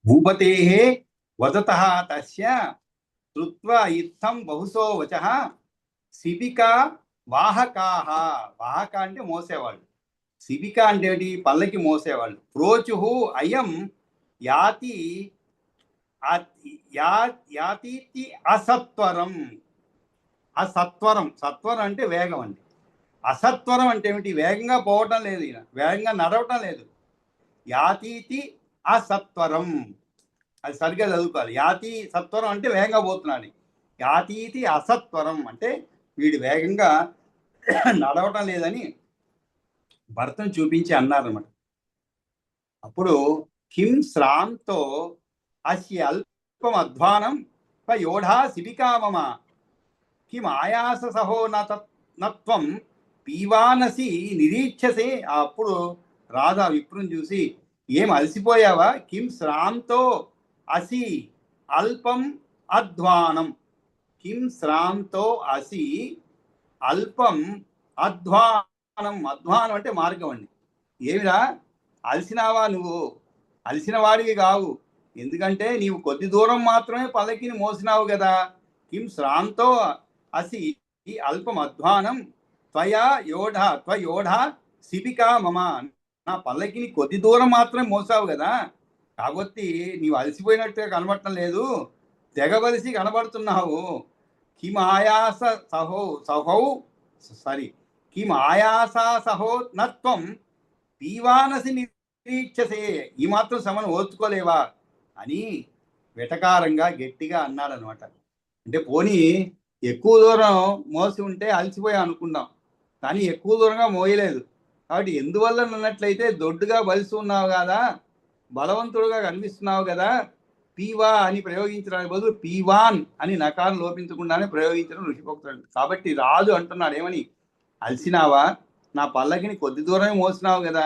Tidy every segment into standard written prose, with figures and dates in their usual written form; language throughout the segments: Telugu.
భూపతేః వదతః తస్య శ్రుత్వా ఇత్థం బహుశో వచః శిబికా వాహకాః. వాహక అంటే మోసేవాళ్ళు, శిబిక అంటే ఏంటి? పల్లకి మోసేవాళ్ళు. ప్రోచుః అయం యాతి యాతీతి అసత్వరం. అసత్వరం, సత్వరం అంటే వేగం అండి. అసత్వరం అంటే ఏమిటి? వేగంగా పోవటం లేదు, ఈయన వేగంగా నడవటం లేదు. యాతీతి అసత్వరం, అది సరిగ్గా చదువుకోవాలి. యాతి సత్వరం అంటే వేగంగా పోతున్నాడు. యాతీతి అసత్వరం అంటే వీడు వేగంగా నడవటం లేదని భర్తను చూపించి అన్నారన్నమాట. అప్పుడు కిం శ్రాంతో అస్య అల్పం అధ్వానం యోఢా శిబికా మమ కిం ఆయాస సహో నత్వం పీవానసి నిరీక్షసే. అప్పుడు రాధా విప్రుని చూసి, ఏం అలసిపోయావా? కిం శ్రాంతో అసి అల్పం అధ్వానం. కిం శ్రాంతో అసి అల్పం అధ్వానం. అధ్వానం అంటే మార్గం అండి. ఏమిరా అలసినావా? నువ్వు అలసిన వాడివి కావు, ఎందుకంటే నీవు కొద్ది దూరం మాత్రమే పల్లకిని మోసినావు కదా. కిం శ్రాంతో అసి అల్పం అధ్వానం త్వయా యోఢ శిబికా మమ. నా పల్లకిని కొద్ది దూరం మాత్రమే మోసావు కదా, కాబట్టి నీవు అలసిపోయినట్టుగా కనబడటం లేదు, తెగబలిసి కనబడుతున్నావు. కిం ఆయాస కిం ఆయాసా సహో నత్వం పీవానసి నిరీక్షసే. ఈ మాత్రం శ్రమను ఓర్చుకోలేవా అని వెటకారంగా గట్టిగా అన్నాడనమాట. అంటే పోనీ ఎక్కువ దూరం మోసి ఉంటే అలసిపోయా అనుకుందాం, కానీ ఎక్కువ దూరంగా మోయలేదు. కాబట్టి ఎందువల్ల అన్నట్లయితే దొడ్డుగా బలిసి ఉన్నావు కదా, బలవంతుడుగా కనిపిస్తున్నావు కదా, పీవా అని ప్రయోగించడానికి బదులు పీవాన్ అని నకారం లోపించకుండానే ప్రయోగించడం ఋషిపోక్తుడు. కాబట్టి రాజు అంటున్నాడు ఏమని, అలసినావా? నా పల్లకిని కొద్ది దూరమే మోసినావు కదా,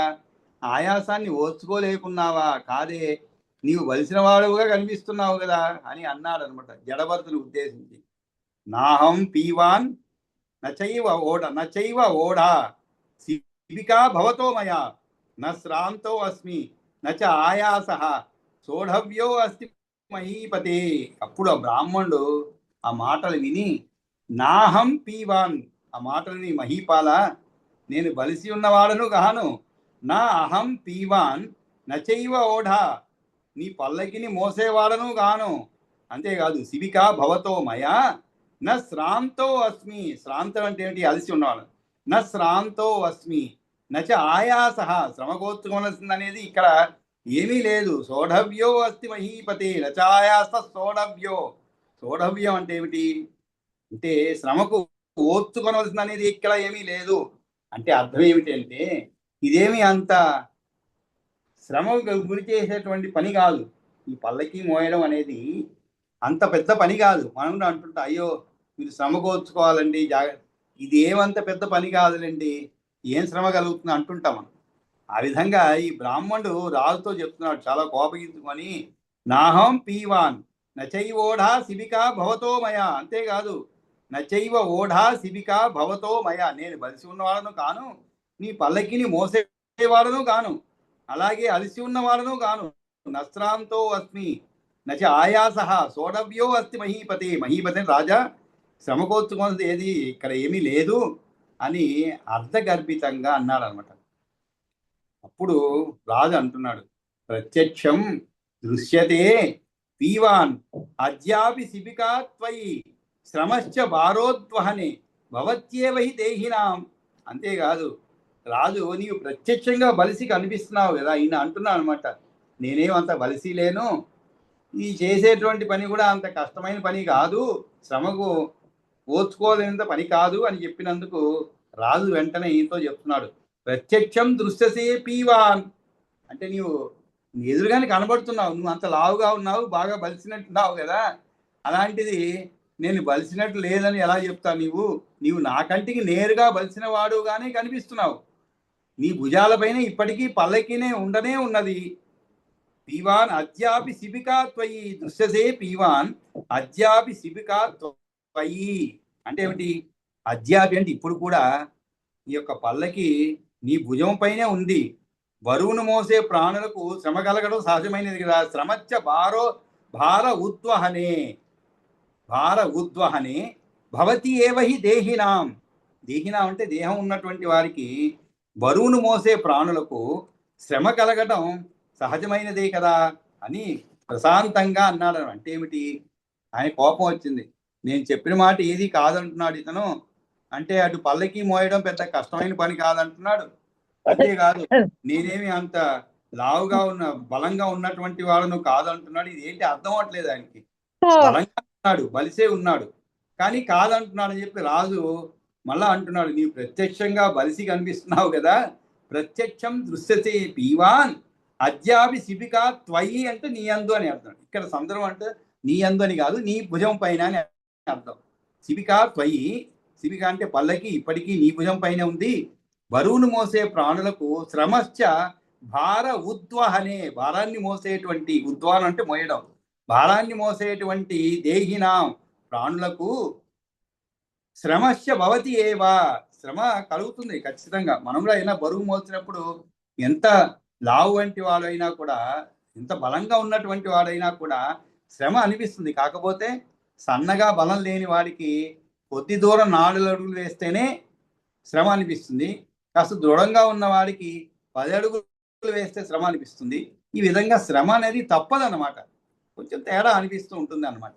ఆయాసాన్ని ఓర్చుకోలేకున్నావా? కాదే, నీవు బలిసిన వాడుగా కనిపిస్తున్నావు కదా అని అన్నాడు అనమాట జడభరతుని ఉద్దేశించి. నాహం పీవాన్ నచైవ ఓఢా శిబికా భవతో మయా న శ్రాంతో అస్మి నచ ఆయాస సోఢవ్యో అస్తి మహీపతే. అప్పుడు ఆ బ్రాహ్మణుడు ఆ మాటలు విని, నాహం పీవాన్, ఆ మాటలు విని, మహీపాల, నేను బలిసి ఉన్నవాడను గాను, నా అహం పీవాన్ నచైవ ఓఢా, నీ పల్లకిని మోసేవాడను గాను, అంతేకాదు శిబికా భవతో మయా న శ్రాంతో అస్మి. శ్రాంతం అంటే ఏమిటి? అలసి ఉన్నవాడు. న శ్రాంతో అస్మి నచ ఆయాస, శ్రమ కోర్చుకోవాల్సిందనేది ఇక్కడ ఏమీ లేదు. సోఢవ్యో అస్తి మహీపతే నచాయాస సోఢవ్యో. సోఢవ్యం అంటే ఏమిటి అంటే శ్రమకు ఓర్చుకోవలసింది అనేది ఇక్కడ ఏమీ లేదు. అంటే అర్థం ఏమిటి అంటే, ఇదేమి అంత శ్రమకు గురి చేసేటువంటి పని కాదు. ఈ పల్లకి మోయడం అనేది అంత పెద్ద పని కాదు. మనం అంటుంటా, అయ్యో మీరు శ్రమ కోర్చుకోవాలండి, ఇది ఏమంత పెద్ద పని కాదులేండి, ఏం శ్రమ కలుగుతుంది అంటుంటాం మనం. ఆ విధంగా ఈ బ్రాహ్మణుడు రాజుతో చెప్తున్నాడు చాలా కోపగించుకొని, నాహం పీవాన్ నచైవ ఓఢా శిబికా భవతో మయా. అంతేకాదు, నచైవ ఓఢా శిబికా భవతో మయా, నేను బలిసి ఉన్నవాడను కాను, నీ పల్లకిని మోసేవాడను కాను, అలాగే అలసి ఉన్నవాడను కాను. నశ్రాంతో అస్మి నచ ఆయాస సోఢవ్యో అస్తి మహీపతి. మహీపతి రాజా, శ్రమకోర్చుకున్నది ఏది ఇక్కడ ఏమీ లేదు అని అర్ధగర్భితంగా అన్నాడు అనమాట. అప్పుడు రాజు అంటున్నాడు, ప్రత్యక్షం దృశ్యతే పీవాన్ అద్యాపి శిబికా త్వయి శ్రమశ్చ భారోద్వహనే భవత్యేవ హి దేహినాం. అంతేకాదు రాజు, నీవు ప్రత్యక్షంగా బలిసి కనిపిస్తున్నావు కదా, ఈయన అంటున్నాను అనమాట, నేనేమంత బలిసి లేను, ఈ చేసేటువంటి పని కూడా అంత కష్టమైన పని కాదు, శ్రమకు ఓర్చుకోలేనంత పని కాదు అని చెప్పినందుకు రాజు వెంటనే ఈయనతో చెప్తున్నాడు, ప్రత్యక్షం దృశ్యసే పీవాన్ అంటే నీవు ఎదురుగానే కనబడుతున్నావు, నువ్వు అంత లావుగా ఉన్నావు, బాగా బలిసినట్టున్నావు కదా, అలాంటిది నేను బలిసినట్టు లేదని ఎలా చెప్తావు? నీవు నా కంటికి నేరుగా బలిసిన వాడుగానే కనిపిస్తున్నావు, నీ భుజాలపైన ఇప్పటికీ పల్లకినే ఉండనే ఉన్నది. పీవాన్ అద్యాపి శిబికా త్వయి దృశ్యసే పీవాన్ అద్యాపి శిబికా త్వయి అంటే ఏమిటి? అద్యాపి అంటే ఇప్పుడు కూడా ఈ యొక్క పల్లకి నీ భుజం పైనే ఉంది. బరువును మోసే ప్రాణులకు శ్రమ కలగడం సహజమైనది కదా. శ్రమచ్చ భార ఉద్వహనే భవతి ఏవహి దేహినాం. దేహినాం అంటే దేహం ఉన్నటువంటి వారికి, బరువును మోసే ప్రాణులకు శ్రమ కలగటం సహజమైనదే కదా అని ప్రశాంతంగా అన్నాడు. అంటే ఏమిటి? ఆయన కోపం వచ్చింది. నేను చెప్పిన మాట ఏది కాదంటున్నాడు ఇతను. అంటే అటు పల్లకి మోయడం పెద్ద కష్టమైన పని కాదంటున్నాడు. అంతేకాదు నేనేమి అంత లావుగా బలంగా ఉన్నటువంటి వాళ్ళను కాదంటున్నాడు. ఇది ఏంటి అర్థం అవట్లేదు ఆయనకి. బలంగా ఉన్నాడు, బలిసే ఉన్నాడు, కానీ కాదంటున్నాడు అని చెప్పి రాజు మళ్ళా అంటున్నాడు, నీవు ప్రత్యక్షంగా బలిసి కనిపిస్తున్నావు కదా, ప్రత్యక్షం దృశ్యతే పీవాన్ అద్యాపి శిబిక త్వయి అంటే నీ అందు అని అర్థం. ఇక్కడ సందర్భం అంటే నీ అందు అని కాదు, నీ భుజం పైన అని అర్థం. శిబిక త్వయి, శిబిక అంటే పల్లకి ఇప్పటికీ నీ భుజం పైన ఉంది. బరువును మోసే ప్రాణులకు శ్రమశ్చ భార ఉద్వహనే, భారాన్ని మోసేటువంటి, ఉద్వాహనం అంటే మోయడం, భారాన్ని మోసేటువంటి దేహినాం ప్రాణులకు శ్రమశ్చ భవతి ఏవా, శ్రమ కలుగుతుంది ఖచ్చితంగా. మనం కూడా అయినా బరువు మోసినప్పుడు ఎంత లావు వంటి వాడైనా కూడా, ఎంత బలంగా ఉన్నటువంటి వాడైనా కూడా శ్రమ అనిపిస్తుంది. కాకపోతే సన్నగా బలం లేని వాడికి కొద్ది దూరం 4 అడుగులు వేస్తేనే శ్రమ అనిపిస్తుంది. కాస్త దృఢంగా ఉన్న వాడికి 10 అడుగులు వేస్తే శ్రమ అనిపిస్తుంది. ఈ విధంగా శ్రమ అనేది తప్పదన్నమాట, కొంచెం తేడా అనిపిస్తూ ఉంటుంది అన్నమాట.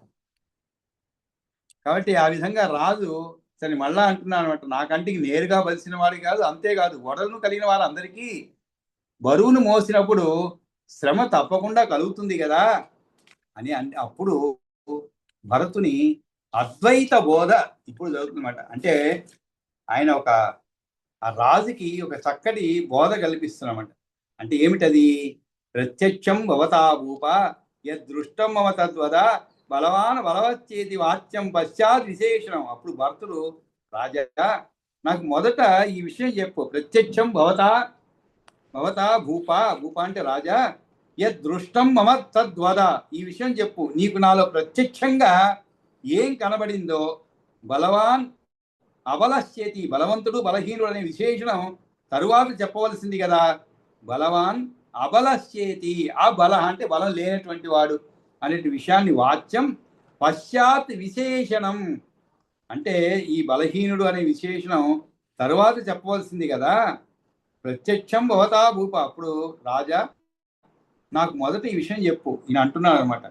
కాబట్టి ఆ విధంగా రాజు సరే మళ్ళా అంటున్నాను అనమాట, నా కంటికి నేరుగా బలిసిన వాడి కాదు, అంతేకాదు వడలను కలిగిన వాళ్ళందరికీ బరువును మోసినప్పుడు శ్రమ తప్పకుండా కలుగుతుంది కదా అని అప్పుడు భరతుని అద్వైత బోధ ఇప్పుడు జరుగుతుందన్నమాట. అంటే ఆయన ఆ రాజుకి ఒక చక్కటి బోధ కల్పిస్తున్నమాట. అంటే ఏమిటది? ప్రత్యక్షం భవతా భూప యదృష్టం మమ తద్వద బలవాన్ బలవచ్చేది వాచ్యం పశ్చాత్ విశేషణం. అప్పుడు భర్తుడు, రాజా నాకు మొదట ఈ విషయం చెప్పు, ప్రత్యక్షం భవతా భూప అంటే రాజా, యదృష్టం మమ తద్వద, ఈ విషయం చెప్పు, నీకు నాలో ప్రత్యక్షంగా ఏం కనబడిందో. బలవాన్ అబలశ్చేతి, బలవంతుడు బలహీనుడు అనే విశేషణం తరువాత చెప్పవలసింది కదా. బలవాన్ అబలశ్చేతి, ఆ బల అంటే బలం లేనటువంటి వాడు అనే విషయాన్ని వాచ్యం పశ్చాత్ విశేషణం అంటే ఈ బలహీనుడు అనే విశేషణం తరువాత చెప్పవలసింది కదా. ప్రత్యక్షం భవతా భూప, అప్పుడు రాజా నాకు మొదట ఈ విషయం చెప్పు. ఈయన అంటున్నాడు అనమాట,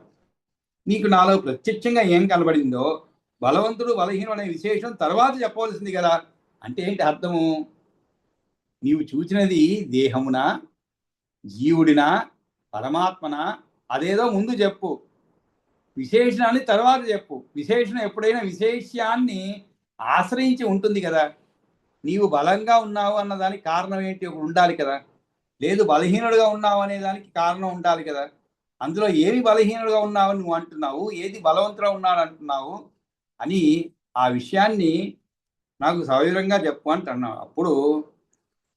నీకు నాలో ప్రత్యక్షంగా ఏం కనబడిందో, బలవంతుడు బలహీనుడు అనే విశేషం తర్వాత చెప్పవలసింది కదా. అంటే ఏంటి అర్థము? నీవు చూచినది దేహమునా, జీవుడినా, పరమాత్మనా, అదేదో ముందు చెప్పు, విశేషణాన్ని తర్వాత చెప్పు. విశేషణం ఎప్పుడైనా విశేష్యాన్ని ఆశ్రయించి ఉంటుంది కదా. నీవు బలంగా ఉన్నావు అన్నదానికి కారణం ఏంటి ఉండాలి కదా, లేదు బలహీనుడుగా ఉన్నావు అనే దానికి కారణం ఉండాలి కదా. అందులో ఏమి బలహీనుడుగా ఉన్నావని నువ్వు అంటున్నావు, ఏది బలవంతుగా ఉన్నాడు అంటున్నావు అని ఆ విషయాన్ని నాకు సవివరంగా చెప్పు అంటున్నావు. అప్పుడు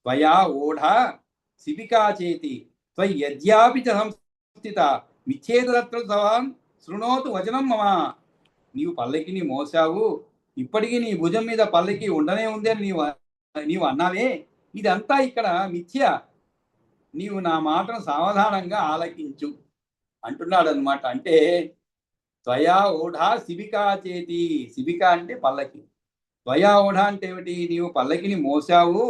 త్వయా ఓఢ శిబికా చేతి త్వయి యద్యాపి సంస్థిత మిచ్చేతరత్ర సవాన్ శృణోతు వచనం మమ. నీవు పల్లకిని మోసావు, ఇప్పటికీ నీ భుజం మీద పల్లకి ఉండనే ఉంది అని నీవు అన్నావే, ఇదంతా ఇక్కడ మిథ్య, నీవు నా మాటను సావధానంగా ఆలకించు అంటున్నాడు అనమాట. అంటే త్వయా ఓఢా శిబికా చేతి, శిబిక అంటే పల్లకి, త్వయా ఓఢ అంటే ఏమిటి? నీవు పల్లకిని మోసావు,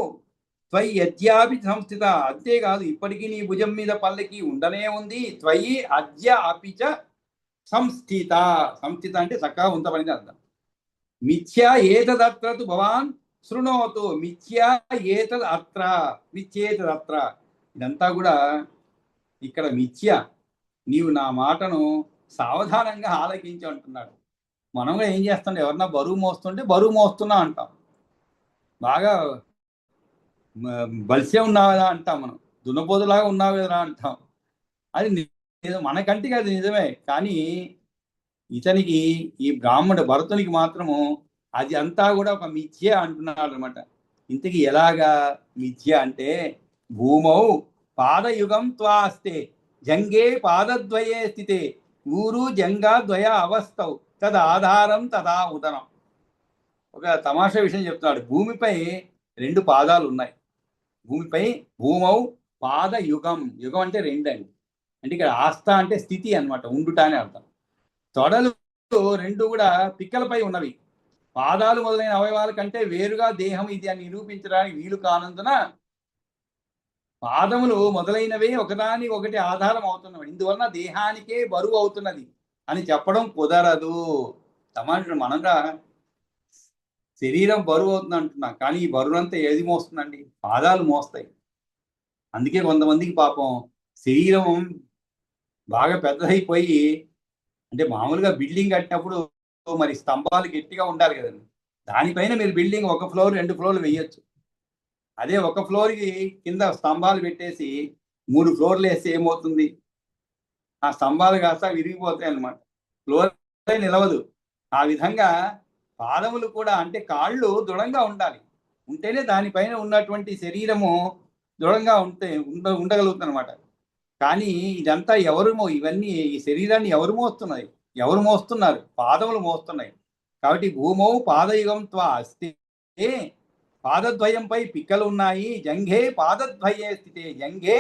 త్వయి యద్యాపి సంస్థిత, అంతేకాదు ఇప్పటికీ నీ భుజం మీద పల్లకి ఉండనే ఉంది, త్వయి అద్య అపిచ సంస్థిత, సంస్థిత అంటే చక్కగా ఉంచబడింది అర్థం. మిథ్యా ఏతదత్రతు భవాన్ శృణోతు, మిథ్యా ఏతద్ అత్ర, మిథ్యేతదత్ర, ఇదంతా కూడా ఇక్కడ మిథ్య, నీవు నా మాటను సావధానంగా ఆలకించి అంటున్నాడు. మనం ఏం చేస్తాం, ఎవరన్నా బరువు మోస్తుంటే బరువు మోస్తున్నా అంటాం, బాగా బలిసే ఉన్నావు కదా అంటాం, మనం దున్నపోతులాగా ఉన్నావు కదా అంటాం. అది మనకంటికి అది నిజమే, కానీ ఇతనికి, ఈ బ్రాహ్మణుడు భరతునికి మాత్రము అది అంతా కూడా ఒక మిథ్య అంటున్నాడు అనమాట. ఇంతకీ ఎలాగా మిథ్య అంటే, భూమౌ పాదయుగం త్వాస్తే జంగే పాదద్వయే స్థితే ఊరు జంగాద్వయ అవస్థౌ తదాధారం తదా ఉదరం. ఒక తమాషా విషయం చెప్తున్నాడు. భూమిపై 2 పాదాలు ఉన్నాయి, భూమిపై భూమౌ పాద యుగం. యుగం అంటే రెండండి. అంటే ఇక్కడ ఆస్థ అంటే స్థితి అన్నమాట, ఉండుట అని అర్థం. తొడలు రెండు కూడా పిక్కలపై ఉన్నవి. పాదాలు మొదలైన అవయవాల కంటే వేరుగా దేహం ఇది అని నిరూపించడానికి వీలు కానందున పాదములు మొదలైనవే ఒకదాని ఒకటి ఆధారం అవుతున్నవి. ఇందువలన దేహానికే బరువు అవుతున్నది అని చెప్పడం కుదరదు. మనంగా శరీరం బరువు అవుతుంది అంటున్నాం, కానీ ఈ బరువునంతా ఏది మోస్తుందండి? పాదాలు మోస్తాయి. అందుకే కొంతమందికి పాపం శరీరం బాగా పెద్దదైపోయి, అంటే మామూలుగా బిల్డింగ్ కట్టినప్పుడు మరి స్తంభాలు గట్టిగా ఉండాలి కదండి. దానిపైన మీరు బిల్డింగ్ 1 ఫ్లోర్ 2 ఫ్లోర్లు వేయొచ్చు. అదే 1 ఫ్లోర్కి కింద స్తంభాలు పెట్టేసి 3 ఫ్లోర్లు వేస్తే ఏమవుతుంది? ఆ స్తంభాలు కాస్త విరిగిపోతాయి అన్నమాట. ఫ్లోర్ నిలవదు. ఆ విధంగా పాదములు కూడా, అంటే కాళ్ళు దృఢంగా ఉండాలి. ఉంటేనే దానిపైన ఉన్నటువంటి శరీరము దృఢంగా ఉండగలుగుతుంది అనమాట. కానీ ఇదంతా ఇవన్నీ ఈ శరీరాన్ని ఎవరు మోస్తున్నారు? పాదములు మోస్తున్నాయి. కాబట్టి భూమౌ పాదయుగం త్వా అస్తి, పాదద్వయంపై పిక్కలు ఉన్నాయి. జంఘే పాదద్వయే స్థితే, జంఘే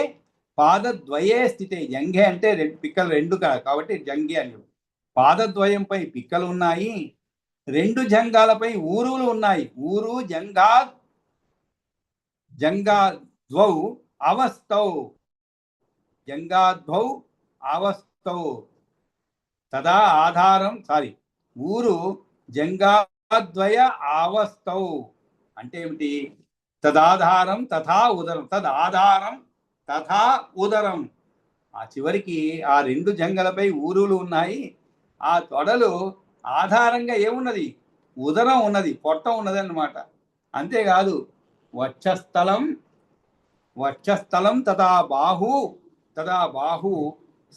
పాదద్వయే స్థితే. జంఘే అంటే పిక్కలు రెండు కాబట్టి జంఘే అని. పాదద్వయంపై పిక్కలు ఉన్నాయి. రెండు జంఘాలపై ఊరులు ఉన్నాయి. ఊరు జంగాద్వౌ అవస్థౌ, జంగాద్వౌ అవస్థౌ తదా ఆధారం. ఊరు జంగాద్వయ అవస్థౌ అంటే ఏమిటి? తదాధారం తథా ఉదరం, తదాధారం తథా ఉదరం. ఆ చివరికి ఆ రెండు జంగలపై ఊరులు ఉన్నాయి. ఆ తొడలు ఆధారంగా ఏమున్నది? ఉదరం ఉన్నది, పొట్ట ఉన్నది అన్నమాట. అంతేకాదు వక్షస్థలం తదా బాహు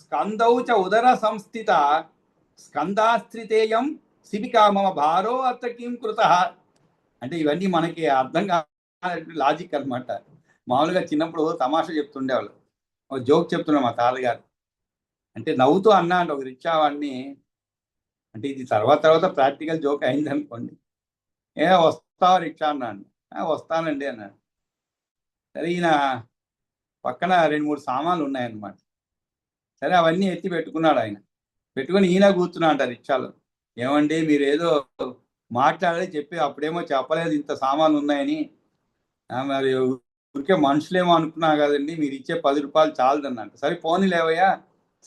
స్కందౌ చ ఉదర సంస్థిత స్కందాశ్రితేయం శిబికా మమ భారో అత్ర కిం కృత. అంటే ఇవన్నీ మనకి అర్థం కాని లాజిక్ అనమాట. మామూలుగా చిన్నప్పుడు తమాషా చెప్తుండేవాళ్ళు. ఒక జోక్ చెప్తున్నాడు మా తాతగారు. అంటే నవ్వుతూ అన్నా అంటే ఒక రిక్షా వాడిని, అంటే ఇది తర్వాత ప్రాక్టికల్ జోక్ అయింది అనుకోండి. వస్తావా రిక్షా అన్నాను. వస్తానండి అన్నాడు. సరే, ఈయన పక్కన 2-3 సామాన్లు ఉన్నాయన్నమాట. సరే, అవన్నీ ఎత్తి పెట్టుకున్నాడు ఆయన. పెట్టుకుని ఈయన కూర్చున్నా అంట రిక్షాలో. ఏమండి మీరు ఏదో మాట్లాడాలి చెప్పి, అప్పుడేమో చెప్పలేదు ఇంత సామాన్లు ఉన్నాయని. మరి ఊరికే మనుషులేమో అనుకున్నా కదండి, మీరు ఇచ్చే 10 రూపాయలు చాలదన్నంట. సరే పోనీ లేవయ్యా,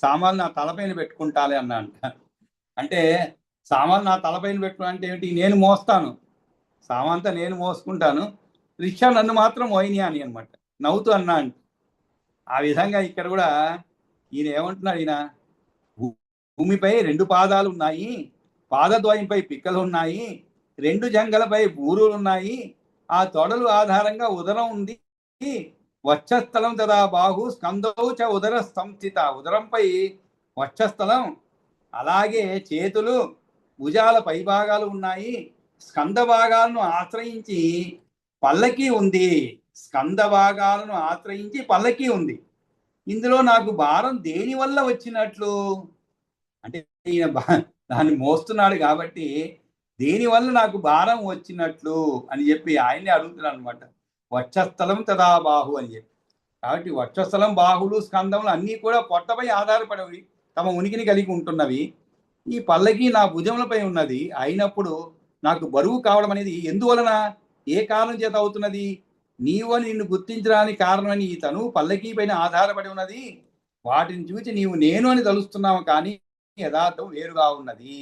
సామాన్లు నా తలపైన పెట్టుకుంటాలే అన్నా అంట. అంటే సామాన్లు నా తలపైన పెట్టుకున్నా అంటే ఏమిటి? నేను మోస్తాను, సామాన్తా నేను మోసుకుంటాను, రిక్షా నన్ను మాత్రం మోయిని అని అనమాట. నవ్వుతూ అన్నా అంట. ఆ విధంగా ఇక్కడ కూడా ఈయన ఏమంటున్నాడు? ఈయన భూమిపై 2 పాదాలు ఉన్నాయి, పాదద్వయంపై పిక్కలు ఉన్నాయి, 2 జంగలపై బూరులు ఉన్నాయి, ఆ తొడలు ఆధారంగా ఉదరం ఉంది, వక్షస్థలం తదా బాహు స్కందౌ చ ఉదర సంస్థిత. ఉదరంపై వక్షస్థలం, అలాగే చేతులు భుజాల పై భాగాలు ఉన్నాయి. స్కంద భాగాలను ఆశ్రయించి పల్లకి ఉంది. స్కంద భాగాలను ఆశ్రయించి పల్లకి ఉంది. ఇందులో నాకు భారం దేని వల్ల వచ్చినట్లు? అంటే ఈయన దాన్ని మోస్తున్నాడు కాబట్టి దేనివల్ల నాకు భారం వచ్చినట్లు అని చెప్పి ఆయన్ని అడుగుతున్నాడు అనమాట. వక్షస్థలం తదా బాహు అని చెప్పి. కాబట్టి వక్షస్థలం, బాహులు, స్కందములు అన్నీ కూడా పొట్టపై ఆధారపడవి, తమ ఉనికిని కలిగి ఉంటున్నవి. ఈ పల్లకి నా భుజములపై ఉన్నది. అయినప్పుడు నాకు బరువు కావడం అనేది ఎందువలన, ఏ కారణం చేత అవుతున్నది? నీవు అని నిన్ను గుర్తించడానికి కారణమని ఈ తను పల్లకీ పైన ఆధారపడి ఉన్నది. వాటిని చూసి నీవు నేను అని తలుస్తున్నావు, కానీ యథార్థం వేరుగా ఉన్నది.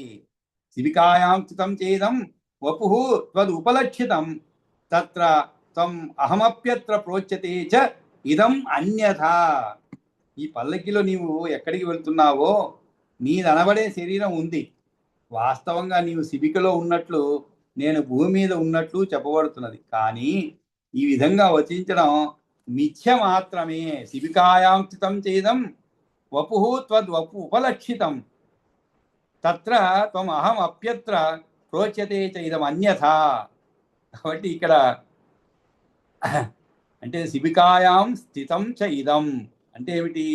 శిబికాయాం స్థితం చేదం వపుః త్వద్ ఉపలక్షితం తత్ర త్వం అహమప్యత్ర ప్రోచ్యతే చ ఇదం అన్యథా. ఈ పల్లకిలో నీవు ఎక్కడికి వెళ్తున్నావో నీదనబడే శరీరం ఉంది. వాస్తవంగా నీవు శిబికలో ఉన్నట్లు, నేను భూమి మీద ఉన్నట్లు చెప్పబడుతున్నది. కానీ ఈ విధంగా వచించడం మిథ్య మాత్రమే. శిబికాయాం స్థితం చేదం వపుః త్వద్ ఉపలక్షితం తత్ర త్వం అహం అప్యత్ర ప్రోచ్యతే చ ఇదం అన్యథా. కాబట్టి ఇక్కడ అంటే శిబికాయాం స్థితం చ ఇదం అంటే ఏమిటి?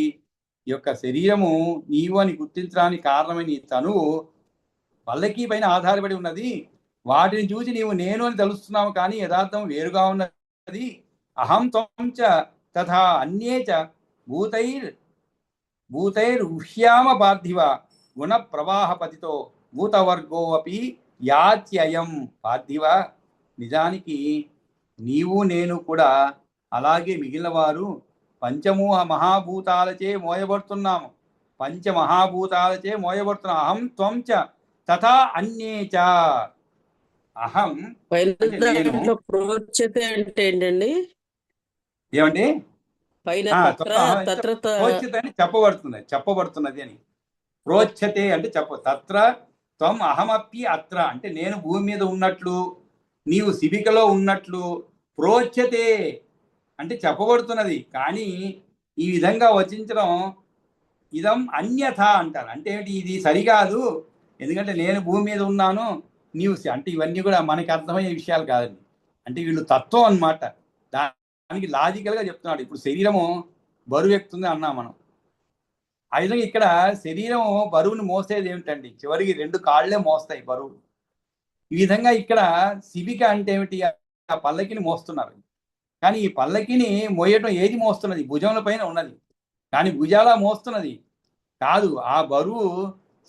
ఈ యొక్క శరీరము నీవు అని గుర్తించడానికి కారణమైన ఈ తనువు పల్లకీ పైన ఆధారపడి ఉన్నది. వాటిని చూసి నీవు నేను అని తలుస్తున్నావు, కానీ యథార్థం వేరుగా ఉన్నది. అహం త్వం చ తథా అన్యే చ భూతైరుహ్యామ పార్థివ గుణ ప్రవాహపతితో భూతవర్గో అపి యాత్యయం. పార్థివ, నిజానికి నీవు నేను కూడా అలాగే మిగిలిన వారు పంచమూహ మహాభూతాలచే మోయబడుతున్నాము. పంచమహాభూతాలచే మోయబడుతున్నాం. అహం త్వం చ తథా అన్యే చ. అహం పైన అంటే నేను. దాంట్లో ప్రోచ్యతే అంటే ఏంటండి? ఏమండి? పైన తత్ర ప్రోచ్యతే అని చెప్పబడుతున్నది అని. ప్రోచ్యతే అంటే తత్ర త్వం అహమప్పి అత్ర అంటే నేను భూమి మీద ఉన్నట్లు, నీవు శిబికలో ఉన్నట్లు ప్రోచ్యతే అంటే చెప్పబడుతున్నది. కానీ ఈ విధంగా వచించడం ఇదం అన్యథ అంటారు. అంటే ఇది సరికాదు, ఎందుకంటే నేను భూమి మీద ఉన్నాను, నీవు అంటే ఇవన్నీ కూడా మనకి అర్థమయ్యే విషయాలు కాదండి. అంటే వీళ్ళు తత్వం అన్నమాట. దానికి లాజికల్గా చెప్తున్నాడు. ఇప్పుడు శరీరము బరువు ఎక్కుతుంది అన్నాం మనం. ఆ విధంగా ఇక్కడ శరీరం బరువుని మోసేది ఏమిటండి? చివరికి 2 కాళ్ళే మోస్తాయి బరువు. ఈ విధంగా ఇక్కడ శిబిక అంటే ఏమిటి? ఆ పల్లకిని మోస్తున్నారు. కానీ ఈ పల్లకిని మోయటం ఏది మోస్తున్నది? భుజముల పైన ఉన్నది. కానీ భుజాల మోస్తున్నది కాదు. ఆ బరువు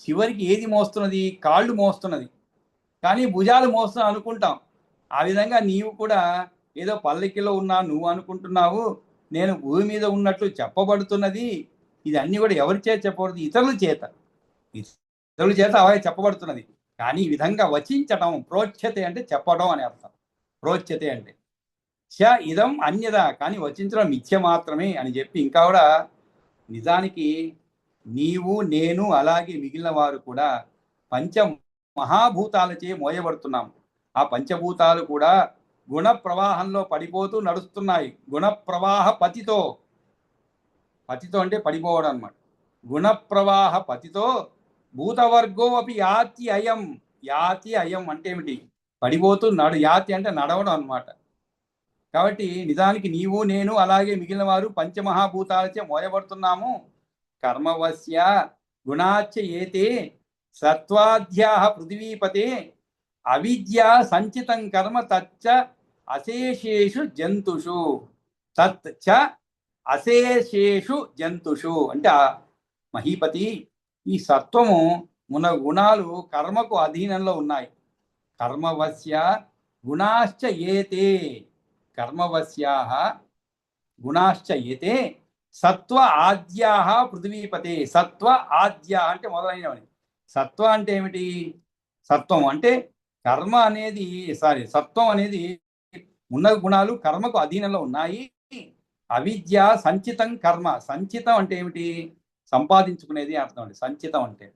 చివరికి ఏది మోస్తున్నది? కాళ్ళు మోస్తున్నది. కానీ భుజాలు మోస్తున్నా అనుకుంటాం. ఆ విధంగా నీవు కూడా ఏదో పల్లకిలో ఉన్నా నువ్వు అనుకుంటున్నావు, నేను భూమి మీద ఉన్నట్లు చెప్పబడుతున్నది. ఇది అన్ని కూడా ఎవరి చేత చెప్పబడుతుంది? ఇతరుల చేత అవే చెప్పబడుతున్నది. కానీ ఈ విధంగా వచించటం, ప్రోచ్యతే అంటే చెప్పడం అని అర్థం. ప్రోచ్యతే అంటే చ ఇదం అన్యద, కానీ వచించడం మిథ్య మాత్రమే అని చెప్పి ఇంకా కూడా నిజానికి నీవు నేను అలాగే మిగిలిన వారు కూడా పంచ మహాభూతాలచే మోయబడుతున్నాం. ఆ పంచభూతాలు కూడా గుణ ప్రవాహంలో పడిపోతూ నడుస్తున్నాయి. గుణ ప్రవాహ పతితో అంటే పడిపోవడం అన్నమాట. గుణ ప్రవాహ పతితో భూతవర్గో అపి యాతి అయం. యాతి అయం అంటే ఏమిటి? పడిపోతూ యాతి అంటే నడవడం అన్నమాట. కాబట్టి నిజానికి నీవు నేను అలాగే మిగిలిన వారు పంచమహాభూతాలచే మోయబడుతున్నాము. కర్మవస్య గుణాచ్చ ఏతే సత్వాధ్యా పృథివీపతే అవిద్యా సంచితం కర్మ తచ్చ అశేషేషు జంతుషు. తచ్చ అశేషేషు జంతుషు అంటే మహీపతి, ఈ సత్వము మున గుణాలు కర్మకు అధీనంలో ఉన్నాయి. కర్మవస్య గుణాశ్చ ఏతే, కర్మవస్యాః గుణాశ్చ ఏతే సత్వ ఆద్యాః పృథివీపతే. సత్వ ఆద్యా అంటే మొదలైనవని. సత్వ అంటే ఏమిటి? సత్వం అంటే కర్మ అనేది సత్వం అనేది ఉన్న గుణాలు కర్మకు అధీనంలో ఉన్నాయి. అవిద్య సంచితం కర్మ. సంచితం అంటే ఏమిటి? సంపాదించుకునేది అర్థం అండి. సంచితం అంటే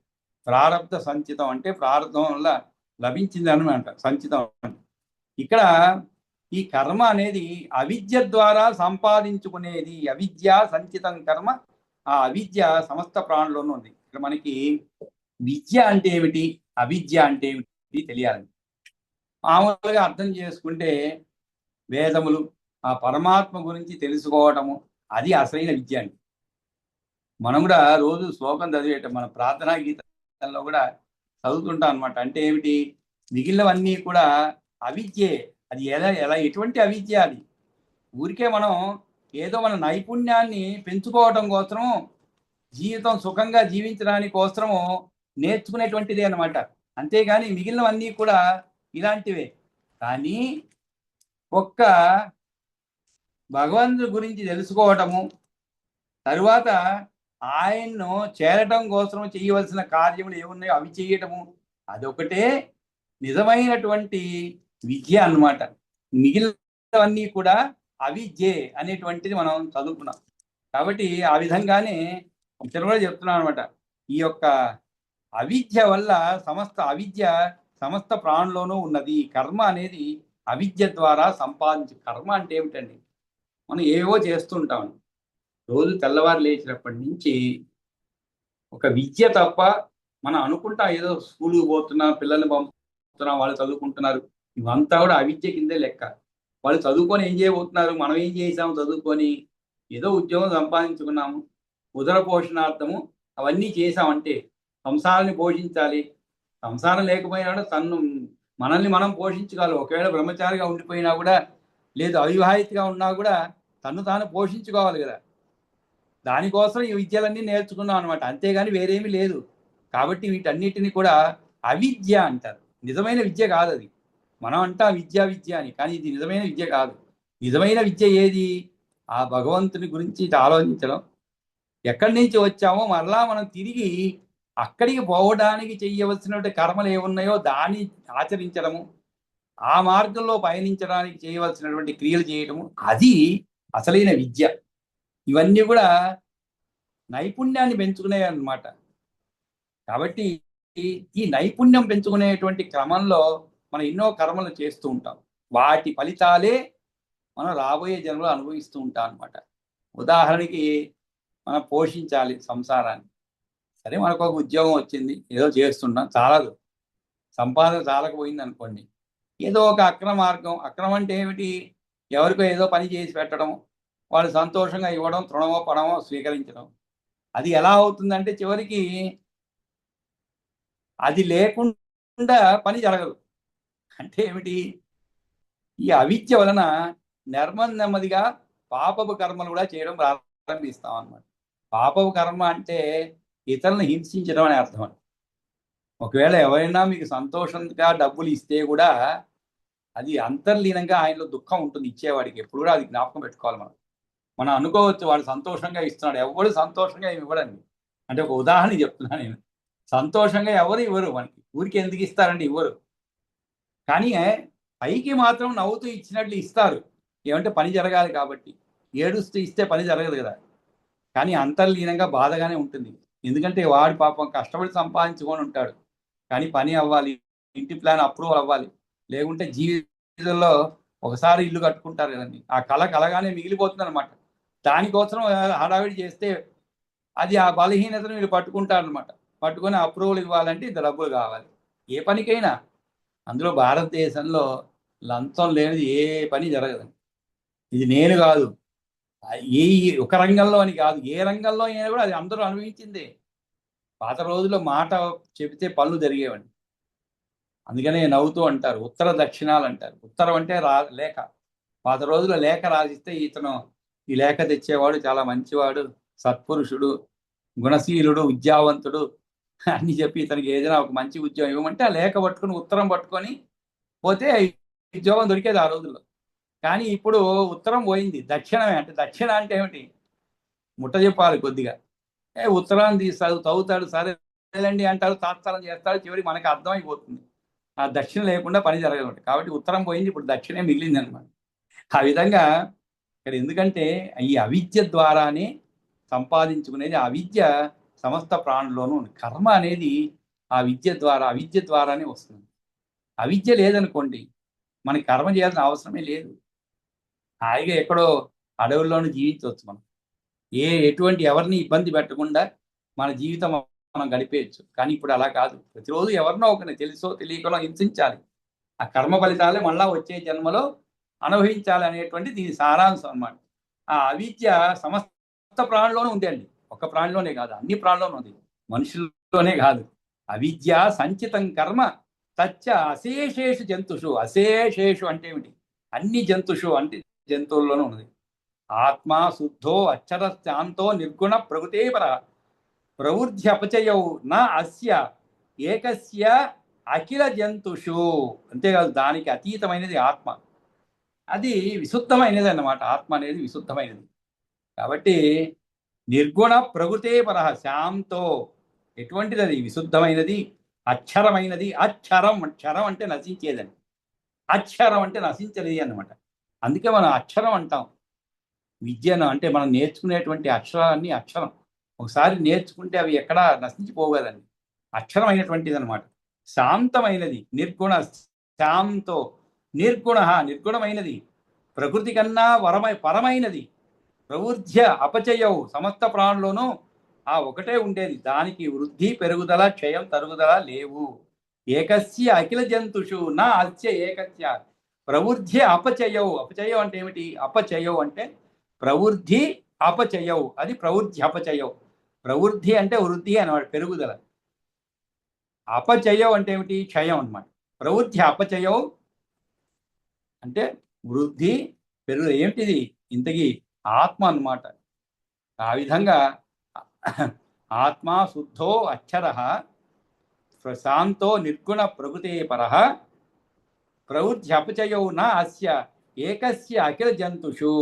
ప్రారబ్ధ సంచితం అంటే ప్రారంధం వల్ల లభించింది అనమాట సంచితం. ఇక్కడ ఈ కర్మ అనేది అవిద్య ద్వారా సంపాదించుకునేది. అవిద్య సంచితం కర్మ. ఆ అవిద్య సమస్త ప్రాణుల్లోనూ ఉంది. ఇక్కడ మనకి విద్య అంటే ఏమిటి, అవిద్య అంటే ఏమిటి తెలియాలి. మామూలుగా అర్థం చేసుకుంటే వేదములు, ఆ పరమాత్మ గురించి తెలుసుకోవటము, అది అసలైన విద్య అండి. మనం కూడా రోజు శ్లోకం చదివేయటం, మన ప్రార్థనా గీతంలో కూడా చదువుతుంటాం అనమాట. అంటే ఏమిటి? మిగిలినవన్నీ కూడా అవిద్యే. అది ఎలా ఎటువంటి అవిద్య? అది ఊరికే మనం ఏదో మన నైపుణ్యాన్ని పెంచుకోవటం కోసము, జీవితం సుఖంగా జీవించడానికి కోసము నేర్చుకునేటువంటిదే అనమాట. అంతేగాని మిగిలినవన్నీ కూడా ఇలాంటివే. కానీ ఒక్క భగవంతుడి గురించి తెలుసుకోవటము, తరువాత ఆయన్ను చేరటం కోసం చేయవలసిన కార్యములు ఏమున్నాయో అవి చేయటము, అదొకటే నిజమైనటువంటి విద్య అన్నమాట. మిగిలినవన్నీ కూడా అవిద్యే అనేటువంటిది మనం చదువుకున్నాం. కాబట్టి ఆ విధంగానే ఇతను కూడా చెప్తున్నాను అనమాట. ఈ యొక్క అవిద్య వల్ల సమస్త ప్రాణుల్లోనూ ఉన్నది. కర్మ అనేది అవిద్య ద్వారా కర్మ అంటే ఏమిటండి? మనం ఏవో చేస్తుంటాం. రోజు తెల్లవారు లేచినప్పటి నుంచి ఒక విద్య తప్ప మనం అనుకుంటా ఏదో స్కూల్కి పోతున్నా, పిల్లల్ని పంపుతున్నాం, వాళ్ళు చదువుకుంటున్నారు, ఇవంతా కూడా అవిద్య కిందే లెక్క. వాళ్ళు చదువుకొని ఏం చేయబోతున్నారు? మనం ఏం చేసాము? చదువుకొని ఏదో ఉద్యోగం సంపాదించుకున్నాము, ఉదర పోషణార్థము అవన్నీ చేసామంటే సంసారాన్ని పోషించాలి. సంసారం లేకపోయినా కూడా మనల్ని మనం పోషించగలం. ఒకవేళ బ్రహ్మచారిగా ఉండిపోయినా కూడా లేదు అవివాహితగా ఉన్నా కూడా తను తాను పోషించుకోవాలి కదా, దానికోసం ఈ విద్యలన్నీ నేర్చుకున్నాం అనమాట, అంతేగాని వేరేమీ లేదు. కాబట్టి వీటన్నిటిని కూడా అవిద్య అంటారు. నిజమైన విద్య కాదు అది. మనం అంటాం విద్య విద్య అని, కానీ ఇది నిజమైన విద్య కాదు. నిజమైన విద్య ఏది? ఆ భగవంతుని గురించి ఆలోచించడం, ఎక్కడి నుంచి వచ్చామో మరలా మనం తిరిగి అక్కడికి పోవడానికి చేయవలసినటువంటి కర్మలు ఏమున్నాయో దాన్ని ఆచరించడము, ఆ మార్గంలో పయనించడానికి చేయవలసినటువంటి క్రియలు చేయడము, అది అసలైన విద్య. ఇవన్నీ కూడా నైపుణ్యాన్ని పెంచుకునే అన్నమాట. కాబట్టి ఈ నైపుణ్యం పెంచుకునేటువంటి క్రమంలో మనం ఎన్నో కర్మలు చేస్తూ ఉంటాం. వాటి ఫలితాలే మనం రాబోయే జన్మలో అనుభవిస్తూ ఉంటాం అనమాట. ఉదాహరణకి మనం పోషించాలి సంసారాన్ని. సరే, మనకు ఒక ఉద్యోగం వచ్చింది, ఏదో చేస్తున్నాం, చాలదు. సంపాదన చాలకపోయింది అనుకోండి, ఏదో ఒక అక్రమ మార్గం. అక్రమం అంటే ఏమిటి? ఎవరికో ఏదో పని చేసి పెట్టడం, వాళ్ళు సంతోషంగా ఇవ్వడం, తృణమో పణమో స్వీకరించడం. అది ఎలా అవుతుందంటే చివరికి అది లేకుండా పని జరగదు. అంటే ఏమిటి? ఈ అవిద్య వలన నెమ్మదిగా పాపపు కర్మలు కూడా చేయడం ప్రారంభిస్తాం అన్నమాట. పాపపు కర్మ అంటే ఇతరులను హింసించడం అనే అర్థం. ఒకవేళ ఎవరైనా మీకు సంతోషంగా డబ్బులు ఇస్తే కూడా అది అంతర్లీనంగా ఆయనలో దుఃఖం ఉంటుంది ఇచ్చేవాడికి. ఎప్పుడు కూడా అది జ్ఞాపకం పెట్టుకోవాలి. మనం అనుకోవచ్చు వాడు సంతోషంగా ఇస్తున్నాడు, ఎవరు సంతోషంగా ఏమి ఇవ్వడండి. అంటే ఒక ఉదాహరణ చెప్తున్నాను నేను. సంతోషంగా ఎవరు ఇవ్వరు, మనకి ఊరికి ఎందుకు ఇస్తారండి? ఇవ్వరు. కానీ పైకి మాత్రం నవ్వుతూ ఇచ్చినట్లు ఇస్తారు. ఏమంటే పని జరగాలి కాబట్టి. ఏడుస్తూ ఇస్తే పని జరగదు కదా. కానీ అంతర్లీనంగా బాధగానే ఉంటుంది. ఎందుకంటే వాడు పాపం కష్టపడి సంపాదించుకొని ఉంటాడు, కానీ పని అవ్వాలి, ఇంటి ప్లాన్ అప్రూవల్ అవ్వాలి, లేకుంటే జీవితంలో ఒకసారి ఇల్లు కట్టుకుంటారు కదండి, ఆ కళ కలగానే మిగిలిపోతుంది అనమాట. దానికోసం హడావిడి చేస్తే అది ఆ బలహీనతను వీళ్ళు పట్టుకుంటారు అనమాట. పట్టుకొని అప్రూవల్ ఇవ్వాలంటే ఇంత డబ్బులు కావాలి. ఏ పనికైనా, అందులో భారతదేశంలో లంచం లేనిది ఏ పని జరగదండి. ఇది నేను కాదు, ఏ ఒక రంగంలో అని కాదు, ఏ రంగంలో అయినా కూడా అది అందరూ అనుభవించిందే. పాత రోజుల్లో మాట చెబితే పనులు జరిగేవండి. అందుకనే నవ్వుతూ అంటారు ఉత్తర దక్షిణాలు అంటారు. ఉత్తరం అంటే లేఖ. పాత రోజుల్లో లేఖ రాసిస్తే ఇతను ఈ లేఖ తెచ్చేవాడు చాలా మంచివాడు, సత్పురుషుడు, గుణశీలుడు, విద్యావంతుడు అని చెప్పి ఇతనికి ఏదైనా ఒక మంచి ఉద్యోగం ఇవ్వమంటే ఆ లేఖ పట్టుకొని ఉత్తరం పట్టుకొని పోతే ఉద్యోగం దొరికేది ఆ రోజుల్లో. కానీ ఇప్పుడు ఉత్తరం పోయింది, దక్షిణమే. అంటే దక్షిణ అంటే ఏమిటి? ముట్ట చెప్పాలి కొద్దిగా. ఉత్తరాన్ని తీస్తాడు, చదువుతాడు, సరేలేండి అంటారు, తాత్సారం చేస్తాడు, చివరికి మనకి అర్థమైపోతుంది ఆ దక్షిణ లేకుండా పని జరగదు. కాబట్టి ఉత్తరం పోయింది, ఇప్పుడు దక్షిణే మిగిలింది అనమాట. ఆ విధంగా ఇక్కడ ఎందుకంటే ఈ అవిద్య ద్వారానే సంపాదించుకునేది. ఆ విద్య సమస్త ప్రాణుల్లోనూ ఉంది. కర్మ అనేది ఆ అవిద్య ద్వారానే వస్తుంది. అవిద్య లేదనుకోండి మనకి కర్మ చేయాల్సిన అవసరమే లేదు. హాయిగా ఎక్కడో అడవుల్లోనూ జీవించవచ్చు మనం. ఎటువంటి ఎవరిని ఇబ్బంది పెట్టకుండా మన జీవితం మనం గడిపేయచ్చు. కానీ ఇప్పుడు అలా కాదు. ప్రతిరోజు ఎవరినో ఒకరిని తెలుసో తెలియకనో హింసించాలి. ఆ కర్మ ఫలితాలే మళ్ళా వచ్చే జన్మలో అనుభవించాలి అనేటువంటి దీని సారాంశం అన్నమాట. ఆ అవిద్య సమస్త ప్రాణుల్లోనూ ఉందండి. ఒక ప్రాణిలోనే కాదు, అన్ని ప్రాణుల్లోనూ ఉంది, మనుషుల్లోనే కాదు. అవిద్య సంచితం కర్మ తచ్చ అశేషేషు జంతుషు. అశేషేషు అంటే ఏమిటి? అన్ని జంతుషు అంటే జంతువుల్లోనూ ఉన్నది. ఆత్మ శుద్ధో అక్షర శాంతో నిర్గుణ ప్రకృతేపర ప్రవృద్ధి అపచయౌ నా అస్య ఏకస్య అఖిల జంతుషు. అంతేకాదు, దానికి అతీతమైనది ఆత్మ. అది విశుద్ధమైనది అన్నమాట. ఆత్మ అనేది విశుద్ధమైనది. కాబట్టి నిర్గుణ ప్రకృతేపర శాంతో, ఎటువంటిది? అది విశుద్ధమైనది, అక్షరమైనది. అక్షరం, క్షరం అంటే నశించేదని, అక్షరం అంటే నశించలేదు అన్నమాట. అందుకే మనం అక్షరం అంటాం విద్యను. అంటే మనం నేర్చుకునేటువంటి అక్షరాలన్నీ అక్షరం. ఒకసారి నేర్చుకుంటే అవి ఎక్కడా నశించిపోగలండి. అక్షరమైనటువంటిది అనమాట. శాంతమైనది, నిర్గుణ. శాంతో నిర్గుణ, నిర్గుణమైనది, ప్రకృతి కన్నా పరమైనది. ప్రవృద్ధ్య అపచయవు, సమస్త ప్రాణుల్లోనూ ఆ ఒకటే ఉండేది. దానికి వృద్ధి, పెరుగుదల, క్షయం, తరుగుదల లేవు. ఏకస్య అఖిల జంతుషు నా అస్య ఏకస్య ప్రవృద్ధ్య అపచయవు. అపచయం అంటే ఏమిటి? అపచయవు అంటే ప్రవృద్ధి, అపచయవు. అది ప్రవృద్ధి అపచయవు. ప్రవృద్ధి అంటే వృద్ధి అన్నమాట, పెరుగుదల. అపచయం అంటే ఏమిటి? క్షయం అన్నమాట. ప్రవృద్ధి అపచయం అంటే వృద్ధి, ఏమిటిది? ఇంతకీ ఆత్మ అన్నమాట. ఆ విధంగా ఆత్మా శుద్ధో అక్షర ప్రశాంతో నిర్గుణ ప్రకృతే పరః ప్రవృత్త్యపచయౌ న అస్య ఏకస్య అఖిల జంతుషు.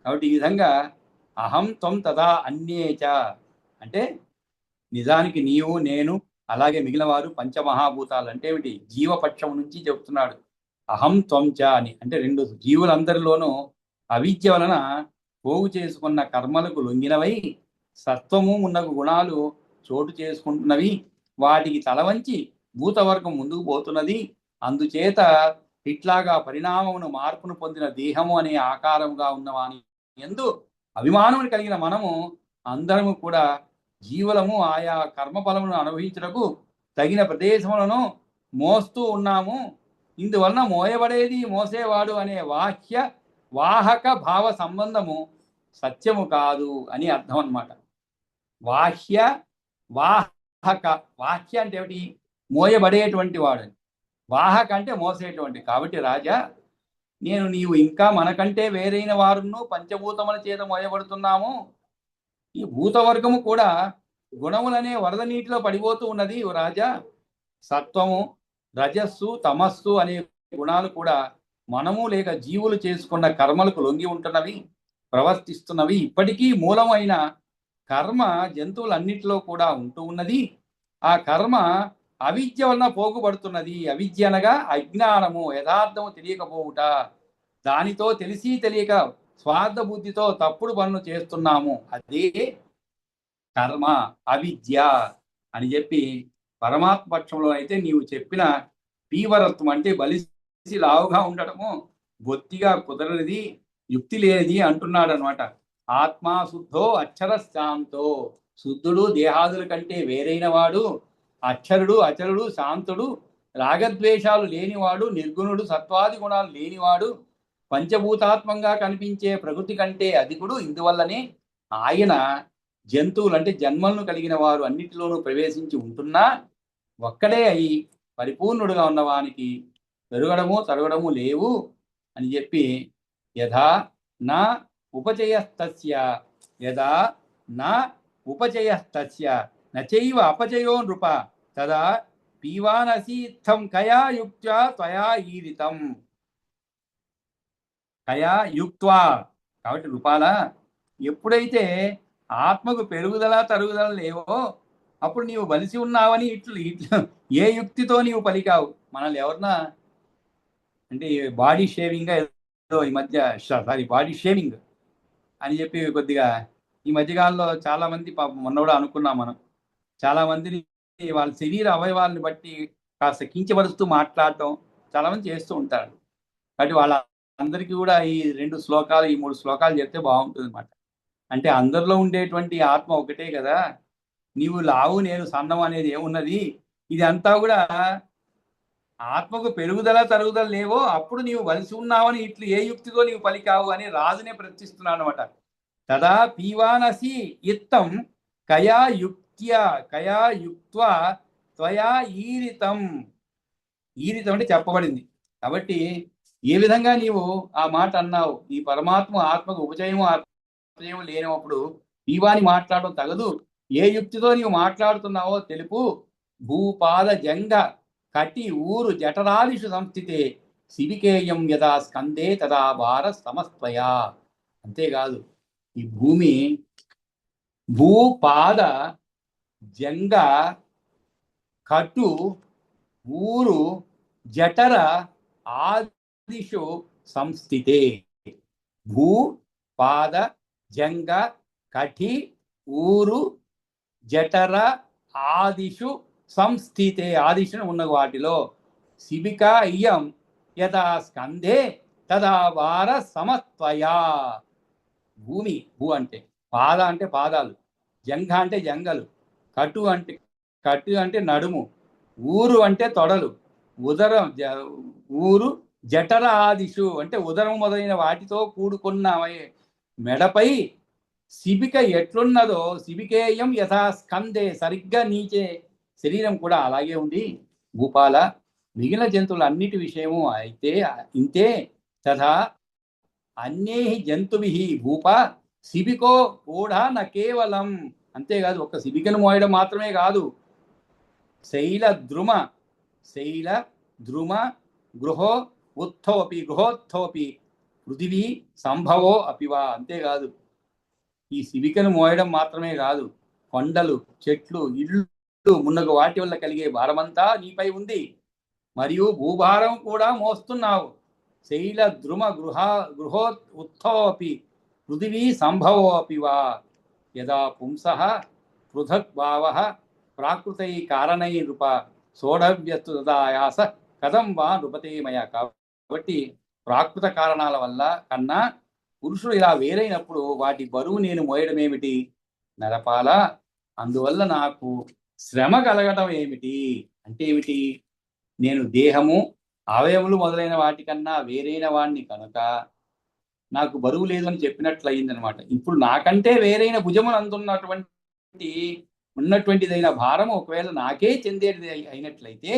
కాబట్టి ఈ విధంగా అహం త్వం తదా అన్యే చ అంటే నిజానికి నీవు నేను అలాగే మిగిలిన వారు పంచమహాభూతాలు అంటే ఏమిటి? జీవపక్షం నుంచి చెబుతున్నాడు. అహం త్వం చ అని అంటే రెండు జీవులందరిలోనూ అవిద్య వలన పోగు చేసుకున్న కర్మలకు లొంగినవై సత్వము ఉన్నగు గుణాలు చోటు చేసుకుంటున్నవి. వాటికి తలవంచి భూతవర్గం ముందుకు పోతున్నది. అందుచేత ఇట్లాగా పరిణామమును మార్పును పొందిన దేహము అనే ఆకారముగా ఉన్నవాని ఎందు అభిమానమును కలిగిన మనము అందరము కూడా జీవులము ఆయా కర్మఫలమును అనుభవించుటకు తగిన ప్రదేశములను మోస్తూ ఉన్నాము. ఇందువలన మోయబడేది మోసేవాడు అనే వాహక భావ సంబంధము సత్యము కాదు అని అర్థం అన్నమాట. వాహ్య అంటే ఏమిటి? మోయబడేటువంటి వాడు. వాహక అంటే మోసేటువంటి. కాబట్టి రాజా, నీవు ఇంకా మనకంటే వేరైన వారును పంచభూతముల చేత మోయబడుతున్నాము. ఈ భూతవర్గము కూడా గుణములనే వరద నీటిలో పడిపోతూ ఉన్నది రాజా. సత్వము, రజస్సు, తమస్సు అనే గుణాలు కూడా మనము లేక జీవులు చేసుకున్న కర్మలకు లొంగి ఉంటున్నవి, ప్రవర్తిస్తున్నవి. ఇప్పటికీ మూలమైన కర్మ జంతువులన్నిటిలో కూడా ఉంటూ ఉన్నది. ఆ కర్మ అవిద్య వలన పోగుపడుతున్నది. అవిద్య అనగా అజ్ఞానము, యథార్థము తెలియకపోవుట. దానితో తెలిసి తెలియక స్వార్థ బుద్ధితో తప్పుడు పనులు చేస్తున్నాము. అదే కర్మ, అవిద్య అని చెప్పి పరమాత్మ పక్షంలో అయితే నీవు చెప్పిన పీవరత్వం అంటే బలిసి లావుగా ఉండటము బొత్తిగా కుదరనిది, యుక్తి లేనిది అంటున్నాడు అనమాట. ఆత్మా శుద్ధో అక్షర శాంతో. శుద్ధుడు దేహాదుల కంటే వేరైన వాడు, అక్షరుడు, అచరుడు, శాంతుడు, రాగద్వేషాలు లేనివాడు, నిర్గుణుడు, సత్వాది గుణాలు లేనివాడు, పంచభూతాత్మంగా కనిపించే ప్రకృతి కంటే అధికుడు. ఇందువల్లనే ఆయన జంతువులు అంటే జన్మలను కలిగిన వారు అన్నిటిలోనూ ప్రవేశించి ఉంటున్నా ఒక్కడే అయి పరిపూర్ణుడుగా ఉన్నవానికి పెరగడము తరగడము లేవు అని చెప్పి యథా నా ఉపచయస్తస్య యథా నా ఉపచయస్తస్య నచైవ అపచయో నృప తదా పీవానసీత్థం కయా యుక్త్యా త్వయా ఈరితం. కయా యుక్త్వా కాబట్టి రూపాల ఎప్పుడైతే ఆత్మకు పెరుగుదల తరుగుదల లేవో అప్పుడు నీవు బలిసి ఉన్నావని ఇట్లు ఏ యుక్తితో నీవు పలికావు. మనల్ని ఎవరన్నా అంటే బాడీ షేవింగ్ ఏదో ఈ మధ్య బాడీ షేవింగ్ అని చెప్పి కొద్దిగా ఈ మధ్యకాలంలో చాలా మంది పాపం మొన్న కూడా అనుకున్నాం మనం, చాలా మందిని వాళ్ళ శరీర అవయవాలను బట్టి కాస్త కించపరుస్తూ మాట్లాడటం చాలా మంది చేస్తూ ఉంటారు. కాబట్టి వాళ్ళందరికీ కూడా ఈ 2 శ్లోకాలు ఈ 3 శ్లోకాలు చెప్తే బాగుంటుంది అనమాట. అంటే అందరిలో ఉండేటువంటి ఆత్మ ఒకటే కదా. నీవు లావు నేను సన్నం అనేది ఏమున్నది? ఇది అంతా కూడా ఆత్మకు పెరుగుదల తరుగుదల లేవో అప్పుడు నీవు వలసి ఉన్నావని ఇట్లు ఏ యుక్తితో నీవు పలికావు అని రాజునే ప్రశ్నిస్తున్నాను అనమాట. తదా పీవానసి ఇత్తం కయా యుక్త్వా త్వయా ఈరితం. ఈరితం అంటే చెప్పబడింది. కాబట్టి ఏ విధంగా నీవు ఆ మాట అన్నావు? ఈ పరమాత్మ ఆత్మకు ఉపచయము అపచయం లేనప్పుడు పీవాని మాట్లాడడం తగదు. ఏ యుక్తితో నీవు మాట్లాడుతున్నావో తెలుపు. భూపాద జంగ కటి ఊరు జఠరాదిషు సంస్థితే శివికేయం యదా స్కందే తదా భార సమస్త్వయా. అంతేకాదు ఈ భూమి భూపాద జంగ కటు ఊరు జఠర ఆదిషు సంస్థితే. భూ పాద జంగ కఠి ఊరు జఠర ఆదిషు సంస్థితే. ఆదిశును ఉన్న వాటిలో శిబిక ఇయం యథా స్కందే తదా వార సమత్వయా. భూమి భూ అంటే పాద అంటే పాదాలు, జంఘ అంటే జంగలు, కటు అంటే నడుము, ఊరు అంటే తొడలు, ఉదరం ఊరు జఠర ఆదిషు అంటే ఉదరం మొదలైన వాటితో కూడుకున్న మెడపై శిబిక ఎట్లున్నదో శిబికేయం యథా స్కందే సరిగ్గా నీచే శరీరం కూడా అలాగే ఉంది. భూపాల మిగిలిన జంతువులు అన్నిటి విషయము అయితే ఇంతే. తథా అన్యై జంతుభిః భూప శిబికో కూడా న కేవలం. అంతేకాదు ఒక్క శిబికను మోయడం మాత్రమే కాదు, శైల ద్రుమ శైల ద్రుమ గృహో గృహోత్థోపి పృథివీ సంభవో అపివా. అంతేకాదు ఈ శిబికను మోయడం మాత్రమే కాదు, కొండలు, చెట్లు, ఇళ్ళు మున్నగు వాటి వల్ల కలిగే భారమంతా నీపై ఉంది, మరియు భూభారం కూడా మోస్తున్నావు. శైల ద్రుమ గృహోత్థోపి పృథివీ సంభవో అపివా. యదా పుంసః పృథక్ భావః ప్రాకృతై కారణై నృప సోఢవ్యస్తు తదాయాస కథం వా నృపతే మయ. కాబట్టి ప్రాకృత కారణాల వల్ల కన్నా పురుషుడు ఇలా వేరైనప్పుడు వాటి బరువు నేను మోయడం ఏమిటి నరపాల. అందువల్ల నాకు శ్రమ కలగటం ఏమిటి అంటే ఏమిటి, నేను దేహము అవయములు మొదలైన వాటికన్నా వేరైన వాడిని కనుక నాకు బరువు లేదు అని చెప్పినట్లు అయిందనమాట. ఇప్పుడు నాకంటే వేరైన భుజమును ఉన్నటువంటిదైన భారము ఒకవేళ నాకే చెందేది అయినట్లయితే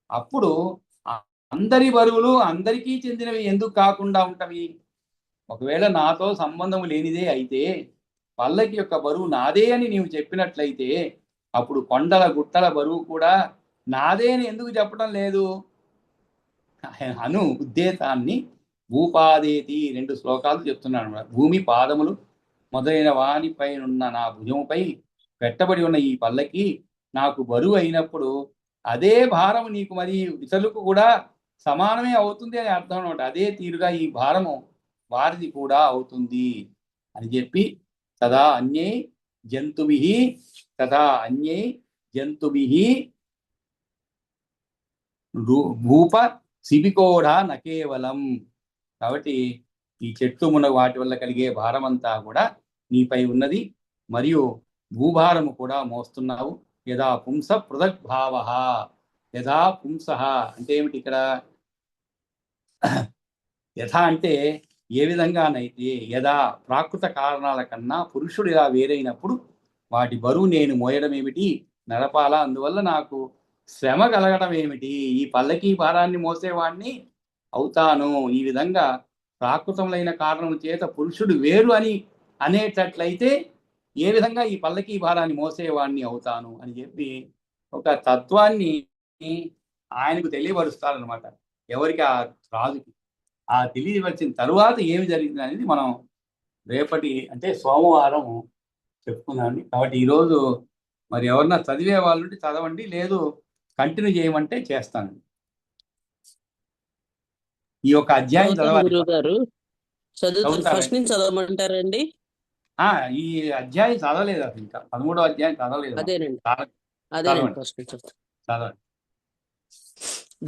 అప్పుడు అందరి బరువులు అందరికీ చెందినవి ఎందుకు కాకుండా ఉంటవి? ఒకవేళ నాతో సంబంధం లేనిదే అయితే పల్లకి యొక్క బరువు నాదే అని నీవు చెప్పినట్లయితే అప్పుడు కొండల గుట్టల బరువు కూడా నాదే అని ఎందుకు చెప్పడం లేదు అను ఉద్దేశాన్ని భూపాదేతి 2 శ్లోకాలు చెప్తున్నాడు అన్నమాట. భూమి పాదములు మొదలైన వానిపైనున్న నా భుజముపై పెట్టబడి ఉన్న ఈ పల్లకి నాకు బరువు అయినప్పుడు అదే భారము నీకు మరి ఇతరులకు కూడా సమానమే అవుతుంది అని అర్థం అనమాట. అదే తీరుగా ఈ భారము వారిది కూడా అవుతుంది అని చెప్పి తదా అన్యై జంతుభిః భూప శిబికోఢ నకేవలం. కాబట్టి ఈ చెట్లు మున వాటి వల్ల కలిగే భారమంతా కూడా నీపై ఉన్నది, మరియు భూభారము కూడా మోస్తున్నావు. యదా పుంస పృథక్ భావః, యథా పుంసః అంటే ఏమిటి ఇక్కడ? యథా అంటే ఏ విధంగానైతే యదా ప్రాకృత కారణాల కన్నా పురుషుడు ఇలా వేరైనప్పుడు వాటి బరువు నేను మోయడం ఏమిటి నరపాల. అందువల్ల నాకు శ్రమ కలగడం ఏమిటి? ఈ పల్లకీ భారాన్ని మోసేవాడిని అవుతాను. ఈ విధంగా ప్రాకృతములైన కారణం చేత పురుషుడు వేరు అని అనేటట్లయితే ఏ విధంగా ఈ పల్లకీ భారాన్ని మోసేవాడిని అవుతాను అని చెప్పి ఒక తత్వాన్ని ఆయనకు తెలియపరుస్తారనమాట. ఎవరికి? ఆ రాజుకి. ఆ తెలియవచ్చిన తరువాత ఏమి జరిగింది అనేది మనం రేపటి అంటే సోమవారం చెప్పుకుందామండి. కాబట్టి ఈరోజు మరి ఎవరన్నా చదివే వాళ్ళు చదవండి, లేదు కంటిన్యూ చేయమంటే చేస్తాను. ఈ యొక్క అధ్యాయం చదవాలి. గురువు గారు చదువుతారా? ఫస్ట్ నుంచి చదవమంటారండి? ఈ అధ్యాయం చదవలేదు అసలు, ఇంకా 13వ అధ్యాయం చదవలేదు. అదేనండి చదవండి. ఫస్ట్ నుంచి చదవండి.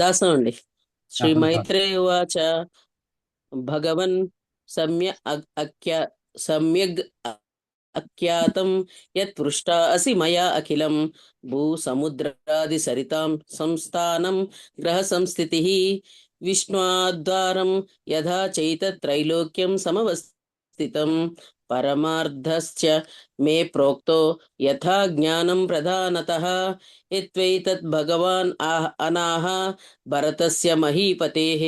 దాసం అండి. శ్రీ మైత్రేయ ఉవాచ భగవన్ సమ్యగ్ అఖ్యాతం యత్ పృష్టా అసి మయా అఖిలం భూ సముద్రాది సరితాం సంస్థానం గ్రహ సంస్థితిః విష్ణుద్వారం యథా చైతత్రైలోక్యం సమవస్థితం పరమార్థశ్చ మే ప్రోక్తో యథా జ్ఞానం ప్రధానతః యత్వైతత్ భగవాన్ అనాహ భరతస్య మహీపతేః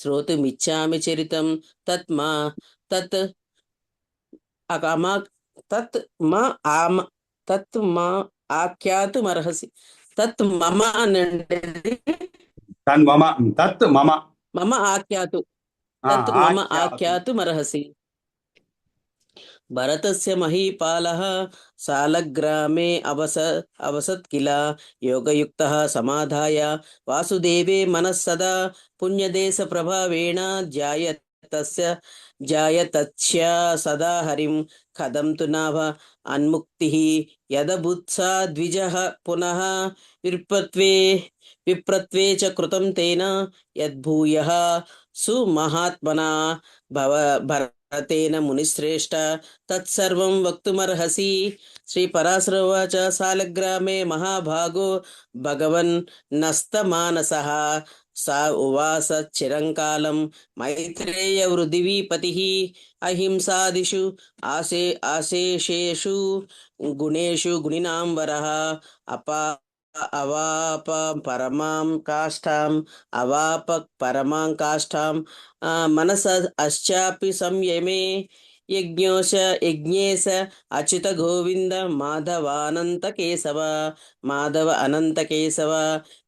శ్రోతుమిచ్ఛామి చరితం తత్ మా ఆఖ్యాతుమర్హసి. తత్ మమ అనండి. మమ ఆఖ్యాతుమర్హసి. భరతస్య మహీపాలః సాలగ్రామే అవసత్ కిల యోగయుక్తః సమాధాయ వాసుదేవే మనః సదా పుణ్యదేశ ప్రభావేణ జాయతస్య సదా హరిం కథం తు నాభ అన్ముక్తిః యదబుత్సా ద్విజః పునః విప్రత్వే చ కృతం తేన యద్భూయః సుమహాత్మనా భరతేన మునిశ్రేష్ఠ తత్సర్వం వక్తుమర్హసి. శ్రీ పరాశర ఉవాచ సాలగ్రామే మహాభాగో భగవన్ నస్తమానసః సా ఉవాస చిరంకాలం మైత్రేయ వృదివీపతిః అహింసాదిషు ఆశేషేషు గుణేషు గుణినాం వరః అవాప పరమాం కాష్టాం అవాప పరమాం కాష్టాం మనస అశ్చాపి సంయమే యజ్ఞోశ యజ్ఞేశ అచ్యుత గోవింద మాధవానంత కేశవ మాధవ అనంత కేశవ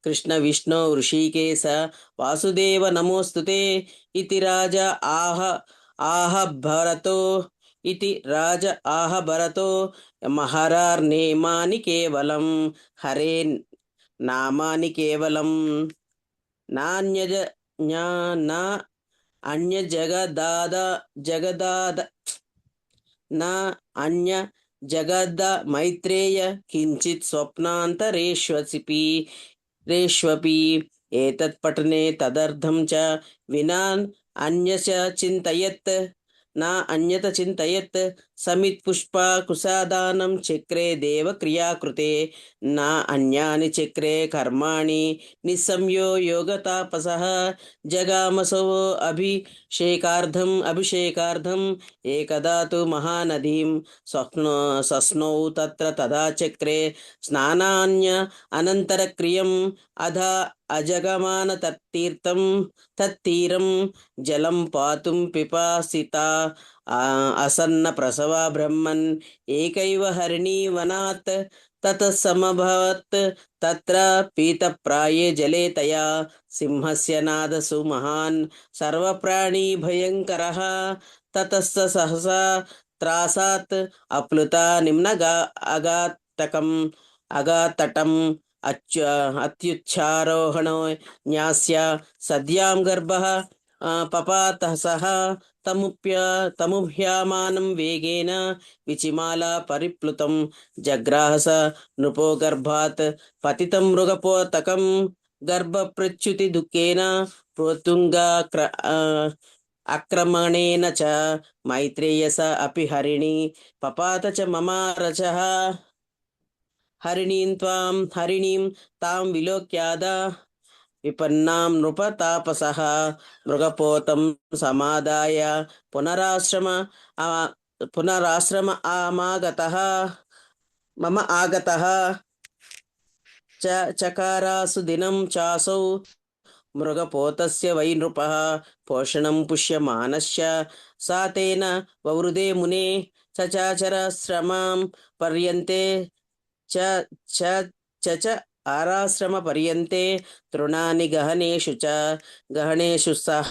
కృష్ణ విష్ణు ఋషికేశ వాసుదేవ నమోస్తుతే ఇతి రాజా ఆహ భరతో ఇతి రాజ ఆహ భరతో మహరార్నేమాని కేవలం హరే నామాని కేవలం నాణ్యజ నా అన్య జగదాద జగదాద నా అన్య జగద మైత్రేయ కించిత్ స్వప్నాంతరేష్వసిపి రేష్వపి ఏతత్ పఠనే తదర్థం చ వినా అన్యశ చింతయత్ నా అన్యత చింతయత్ సమిత్ పుష్ప కుసాదానం చక్రే దేవ క్రియాకృతే నా అన్యాని చక్రే కర్మాణి నిస్సంయో యోగతాపసః జగామసో అభిషేకార్థం ఏకదా తు మహానదీం సస్నౌ తత్ర తదా చక్రే స్నానాన్య అనంతరక్రియం అధ అజగమాన తత్తీరం జలం పాతుం పిపాసితా అసన్న ప్రసవ బ్రహ్మన్ ఏకైవ హరిణీ వనాత్ తతః సమభవత్ తత్ర పీతప్రాయే జలే తయా సింహస్య నాదసు మహాన్ సర్వప్రాణీ భయంకరః తతస్స సహసా త్రాసాత్ అప్లుతా నిమ్నగా అగాతటం అత్యుచ్చారోహణో న్యాస్య సద్యాం గర్భః పపాతః సహ తముహ్యామానం వేగేన విచిమాలా పరిప్లుతం జగ్రాహ స నృపో గర్భాత్ పతితం మృగపోతకం గర్భప్రచ్యుతి దుఃఖేన ప్రోత్తుంగా అక్రమణేన చ మైత్రేయస అపి హరిణి పపాత చ మమారచః హరిణీం తాం విలోక్యాద విపన్నాం నృపతాపసః మృగపోతం సమాదాయ పునరాశ్రమ ఆగతః చకారాసు దినం చాసౌ మృగపోతస్య వై నృపః పోషణం పుష్యమానస్య సా తేన వవృదే మునే చచాచరశ్రమాం పర్యంతే చ ఆరాశ్రమ పర్యంతే తృణాని గహనేషు సహ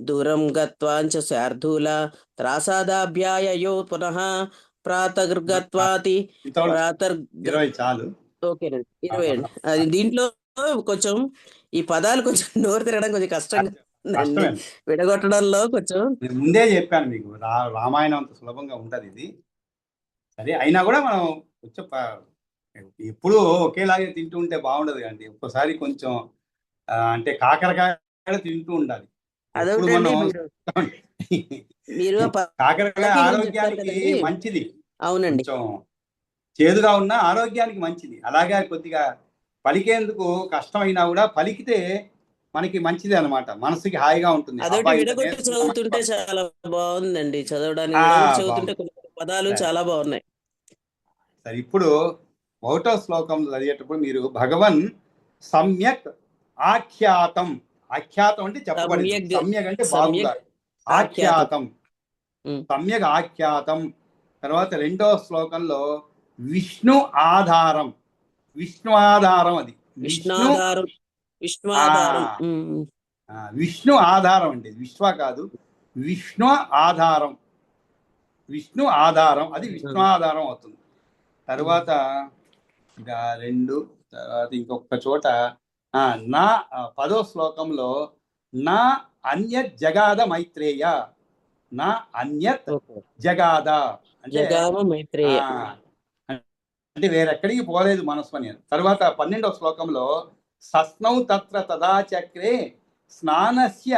దూరం గత్వాంచ శార్దూల త్రాసాదాభ్యాయయో పునః ప్రాతర్గత్వాతి ప్రాతర్ 20 చాలు. ఓకేనండి 20 అండి. అది దీంట్లో కొంచెం ఈ పదాలు కొంచెం నోరు తిరగడం కొంచెం కష్టంగా ఉందండి, కష్టమే. విడగొట్టడంలో కొంచెం. నేను ముందే చెప్పాను మీకు రామాయణం అంత సులభంగా ఉండదు ఇది. సరే అయినా కూడా మనం కొంచెం ఎప్పుడూ ఒకేలాగే తింటూ ఉంటే బాగుండదు కండి. ఒక్కోసారి కొంచెం అంటే కాకరకాయ తింటూ ఉండాలి. ఎప్పుడు అదొకటండి. మనం మీరు కాకరకాయ పదార్థం ఆరోగ్యానికి చెప్తారు కదండి. మంచిది. అవునండి. కొంచెం చేదుగా ఉన్న ఆరోగ్యానికి మంచిది. అలాగే కొద్దిగా పలికేందుకు కష్టమైనా కూడా పలికితే మనకి మంచిది అన్నమాట. మనసుకి హాయిగా ఉంటుంది. అదొకటి అబ్బాయి ఇంత విడగొట్టి నేర్చుకున్నామా? చదువుతుంటే చాలా బాగుందండి. చదవడానికి ఆ, విడగొట్టి చదువుతుంటే బాగుంది. కొన్ని పదాలు సరే. చాలా బాగున్నాయి. సరే ఇప్పుడు 1వ శ్లోకం చదివేటప్పుడు మీరు భగవన్ సమ్యక్ ఆఖ్యాతం. ఆఖ్యాతం అంటే చెప్పబడింది. సమ్యక్ సమ్యక్ అంటే సమ్యక్ బాగుందా. ఆఖ్యాతం ఉమ్. సమ్యక్ ఆఖ్యాతం. తర్వాత 2వ శ్లోకంలో విష్ణు ఆధారం. విష్ణు ఆధారం అది విష్ణాధారం ఉమ్. విష్ణు ఆధారం అండి. విశ్వ కాదు, విష్ణు ఆధారం. విష్ణు ఆధారం అది విష్ణు ఆధారం అవుతుంది. తర్వాత ఇక 2 తర్వాత ఇంకొక చోట నా 10వ శ్లోకంలో నా అన్యత్ జగాద మైత్రేయ. నా అన్యత్ జగాద అంటే జగామ మైత్రేయ అంటే వేరెక్కడికి పోలేదు మనసు అని. తర్వాత 12వ శ్లోకంలో సస్నౌ తత్ర తదా చక్రే స్నానస్య